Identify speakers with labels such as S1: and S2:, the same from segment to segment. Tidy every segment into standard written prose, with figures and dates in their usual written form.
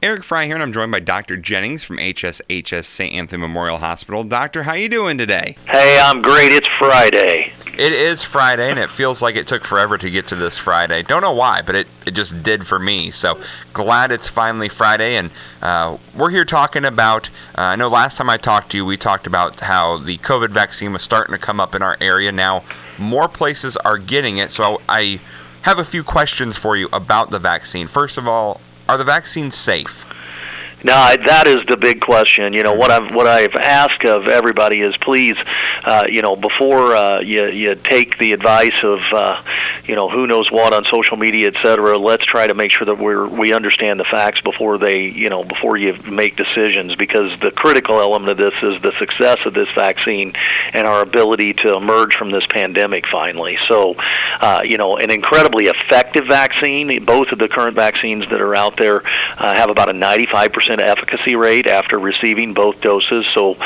S1: Eric Fry here, and I'm joined by Dr. Jennings from HSHS St. Anthony Memorial Hospital. Doctor, how you doing today?
S2: Hey, I'm great. It's Friday.
S1: It is Friday, and it feels like it took forever to get to this Friday. Don't know why, but it just did for me. So glad it's finally Friday, and we're here talking about, I know last time I talked to you, we talked about how the COVID vaccine was starting to come up in our area. Now more places are getting it, so I have a few questions for you about the vaccine. First of all, are the vaccines safe?
S2: Now, that is the big question. You know, what I've asked of everybody is please, before you take the advice of, who knows what on social media, et cetera, let's try to make sure that we understand the facts before you make decisions, because the critical element of this is the success of this vaccine and our ability to emerge from this pandemic finally. So, an incredibly effective vaccine. Both of the current vaccines that are out there have about a 95% efficacy rate after receiving both doses. So,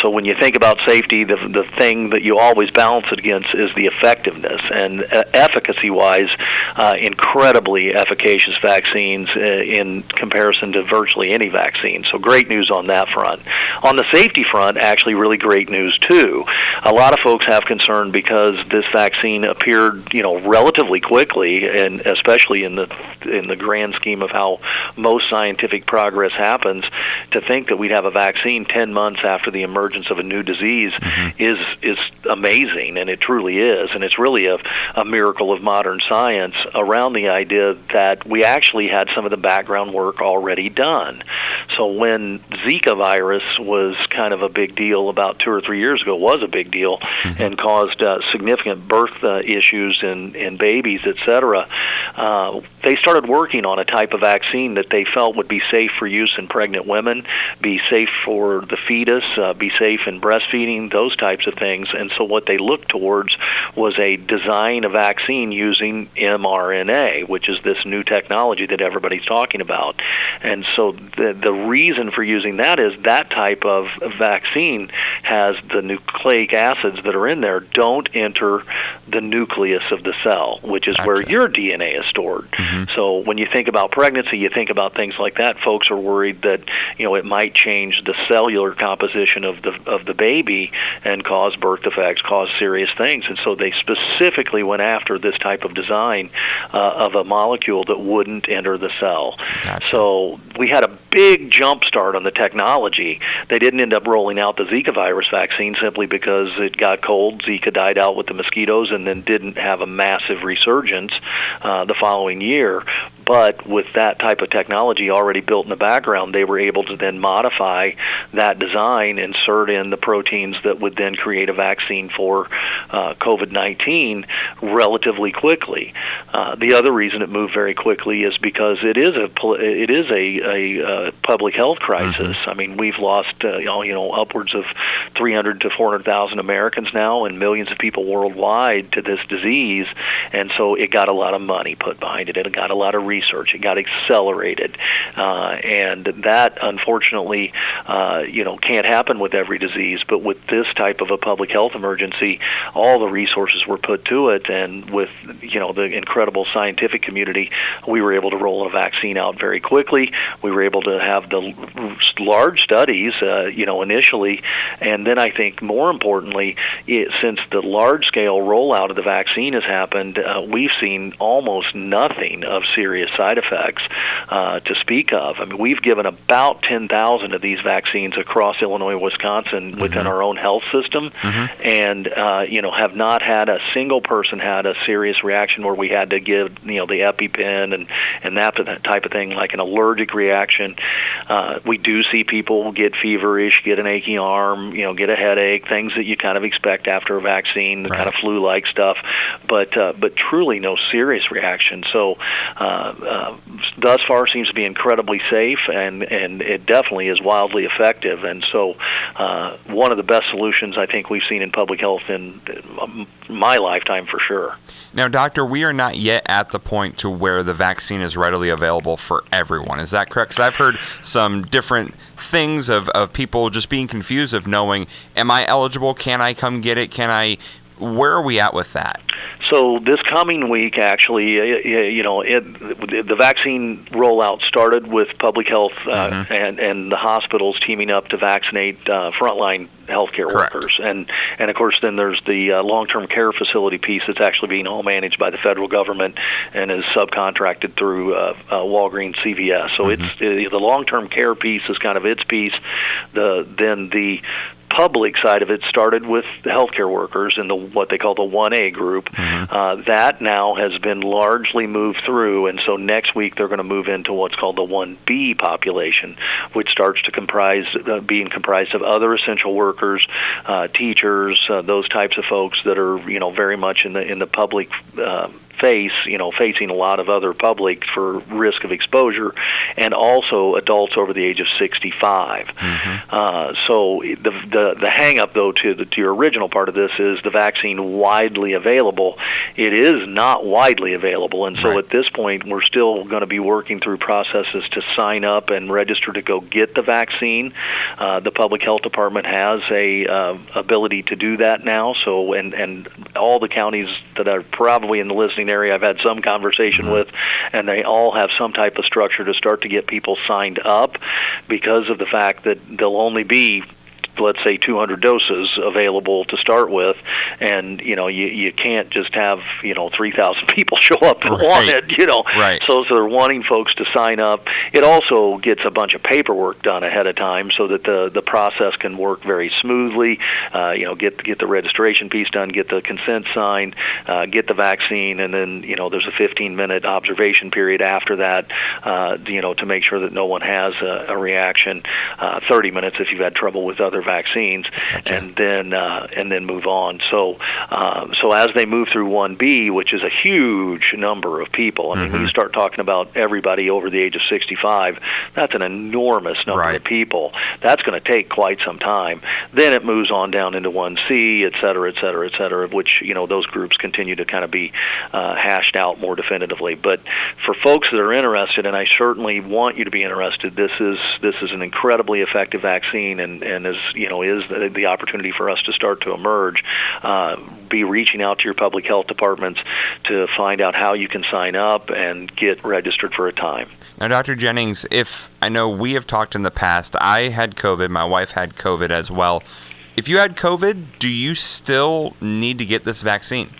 S2: so when you think about safety, the thing that you always balance it against is the effectiveness. And efficacy-wise, incredibly efficacious vaccines in comparison to virtually any vaccine. So great news on that front. On the safety front, actually really great news too. A lot of folks have concern because this vaccine appeared, relatively quickly, and especially in the grand scheme of how most scientific progress happens, to think that we'd have a vaccine 10 months after the emergence of a new disease is amazing, and it truly is. And it's really a miracle of modern science around the idea that we actually had some of the background work already done. So when Zika virus was kind of a big deal about 2 or 3 years ago, was a big deal, and caused significant birth issues in babies, etc., they started working on a type of vaccine that they felt would be safe for use in pregnant women, be safe for the fetus, be safe in breastfeeding, those types of things. And so what they looked towards was a design of vaccine using mRNA, which is this new technology that everybody's talking about. And so the reason for using that is that type of vaccine has the nucleic acids that are in there don't enter the nucleus of the cell, which is where your DNA is stored. So when you think about pregnancy, you think about things like that. Folks are worried that it might change the cellular composition of the baby and cause birth defects, cause serious things. And so they specifically went after this type of design of a molecule that wouldn't enter the cell. So we had a big jump start on the technology. They didn't end up rolling out the Zika virus vaccine simply because it got cold. Zika died out with the mosquitoes and then didn't have a massive resurgence the following year. But with that type of technology already built in the background, they were able to then modify that design, insert in the proteins that would then create a vaccine for COVID-19 relatively quickly. The other reason it moved very quickly is because it is a public health crisis. I mean, we've lost upwards of 300 to 400,000 Americans now, and millions of people worldwide to this disease. And so it got a lot of money put behind it. It got a lot of research. It got accelerated, and that unfortunately, can't happen with every disease. But with this type of a public health emergency, all the resources were put to it, and with the incredible scientific community, we were able to roll a vaccine out very quickly. We were able to have the large studies, initially, and then I think more importantly, since the large-scale rollout of the vaccine has happened, we've seen almost nothing of serious side effects to speak of. I mean, we've given about 10,000 of these vaccines across Illinois, Wisconsin within our own health system, and have not had a single person had a serious reaction where we had to give the EpiPen and that type of thing, like an allergic reaction. We do see people get feverish, get an achy arm, get a headache, things that you kind of expect after a vaccine, the kind of flu-like stuff, but truly no serious reaction. So thus far seems to be incredibly safe, and it definitely is wildly effective. And so one of the best solutions I think we've seen in public health in my lifetime for sure.
S1: Now, Doctor, we are not yet at the point to where the vaccine is readily available for everyone. Is that correct? Because I've heard some different things of people just being confused of knowing, am I eligible? Can I come get it? where are we at with that?
S2: So this coming week, actually, the vaccine rollout started with public health and the hospitals teaming up to vaccinate frontline healthcare workers, and of course then there's the long-term care facility piece that's actually being all managed by the federal government and is subcontracted through Walgreens, CVS. So it's the long-term care piece is kind of its piece. Then the public side of it started with the healthcare workers in what they call the 1A group. That now has been largely moved through, and so next week they're going to move into what's called the 1B population, which starts to being comprised of other essential workers, teachers, those types of folks that are very much in the public facing a lot of other public for risk of exposure, and also adults over the age of 65. So the hang up, though, to your original part of this is the vaccine widely available. It is not widely available, and so at this point we're still going to be working through processes to sign up and register to go get the vaccine. The public health department has a ability to do that now. So and all the counties that are probably in the listening area I've had some conversation with, and they all have some type of structure to start to get people signed up, because of the fact that there'll only be, let's say, 200 doses available to start with, and you can't just have 3,000 people show up and want it. So they're wanting folks to sign up. It also gets a bunch of paperwork done ahead of time so that the process can work very smoothly. Get the registration piece done, get the consent signed, get the vaccine, and then there's a 15-minute observation period after that to make sure that no one has a reaction. 30 minutes if you've had trouble with other vaccines, and then move on. So as they move through 1B, which is a huge number of people, I mean, when you start talking about everybody over the age of 65, that's an enormous number of people. That's going to take quite some time. Then it moves on down into 1C, et cetera, et cetera, et cetera, which those groups continue to kind of be hashed out more definitively. But for folks that are interested, and I certainly want you to be interested, this is an incredibly effective vaccine, and is the opportunity for us to start to emerge. Be reaching out to your public health departments to find out how you can sign up and get registered for a time.
S1: Now, Dr. Jennings, I know we have talked in the past, I had COVID, my wife had COVID as well. If you had COVID, do you still need to get this vaccine?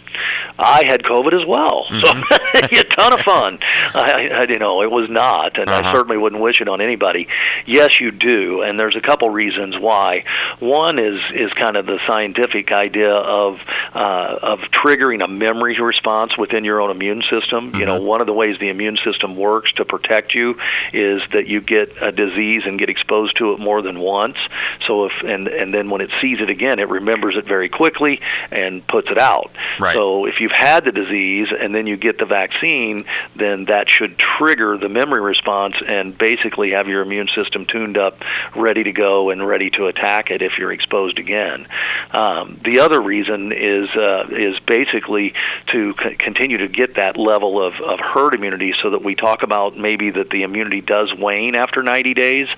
S2: I had COVID as well, so a ton of fun. It was not, and I certainly wouldn't wish it on anybody. Yes, you do, and there's a couple reasons why. One is kind of the scientific idea of triggering a memory response within your own immune system. One of the ways the immune system works to protect you is that you get a disease and get exposed to it more than once. So and then when it sees it again, it remembers it very quickly and puts it out. So if you've had the disease and then you get the vaccine, then that should trigger the memory response and basically have your immune system tuned up, ready to go and ready to attack it if you're exposed again. The other reason is basically to continue to get that level of herd immunity, so that we talk about maybe that the immunity does wane after 90 days,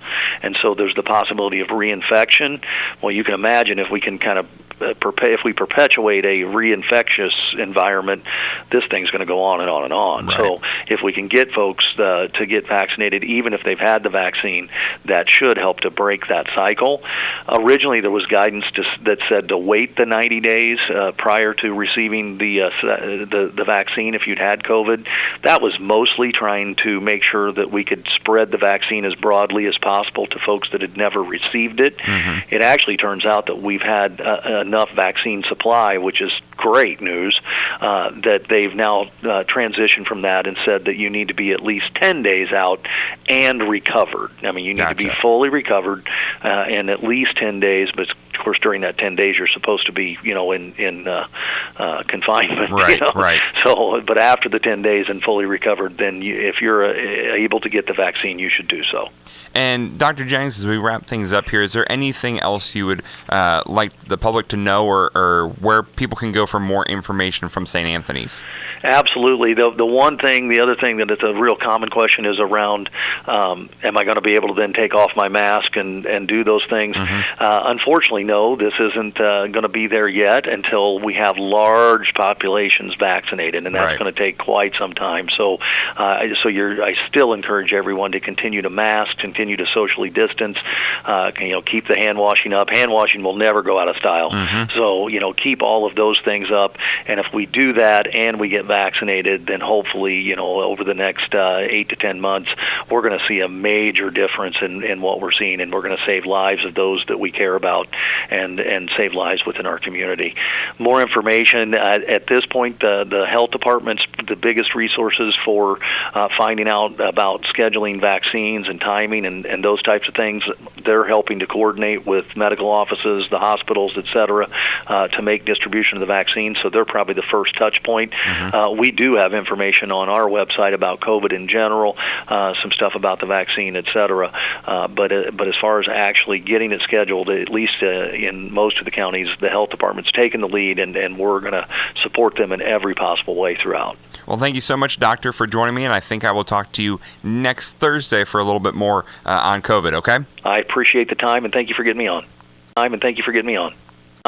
S2: and so there's the possibility of reinfection. Well, you can imagine if we can kind of if we perpetuate a reinfectious environment, this thing's going to go on and on and on. So if we can get folks to get vaccinated, even if they've had the vaccine, that should help to break that cycle. Originally, there was guidance that said to wait the 90 days prior to receiving the vaccine if you'd had COVID. That was mostly trying to make sure that we could spread the vaccine as broadly as possible to folks that had never received it. It actually turns out that we've had enough vaccine supply, which is great news, that they've now transitioned from that and said that you need to be at least 10 days out and recovered. I mean, you need to be fully recovered in at least 10 days, but of course during that 10 days you're supposed to be, in confinement. So, but after the 10 days and fully recovered, then if you're able to get the vaccine, you should do so.
S1: And Dr. Jennings, as we wrap things up here, is there anything else you would like the public to know, or where people can go for more information from St. Anthony's? Absolutely. The other thing that is a real common question is around, am I going to be able to then take off my mask and do those things? Unfortunately,
S2: know this isn't going to be there yet until we have large populations vaccinated, and that's going to take quite some time. So, I still encourage everyone to continue to mask, continue to socially distance, keep the hand washing up. Hand washing will never go out of style. So, keep all of those things up. And if we do that and we get vaccinated, then hopefully, over the next 8 to 10 months, we're going to see a major difference in what we're seeing, and we're going to save lives of those that we care about and save lives within our community. More information at this point, the health department's the biggest resources for finding out about scheduling vaccines and timing and those types of things. They're helping to coordinate with medical offices, the hospitals, et cetera, to make distribution of the vaccine. So they're probably the first touch point. We do have information on our website about COVID in general, some stuff about the vaccine, et cetera. But as far as actually getting it scheduled, at least in most of the counties, the health department's taken the lead, and we're going to support them in every possible way throughout.
S1: Well, thank you so much, Doctor, for joining me, and I think I will talk to you next Thursday for a little bit more on COVID, okay?
S2: I appreciate the time, and thank you for getting me on.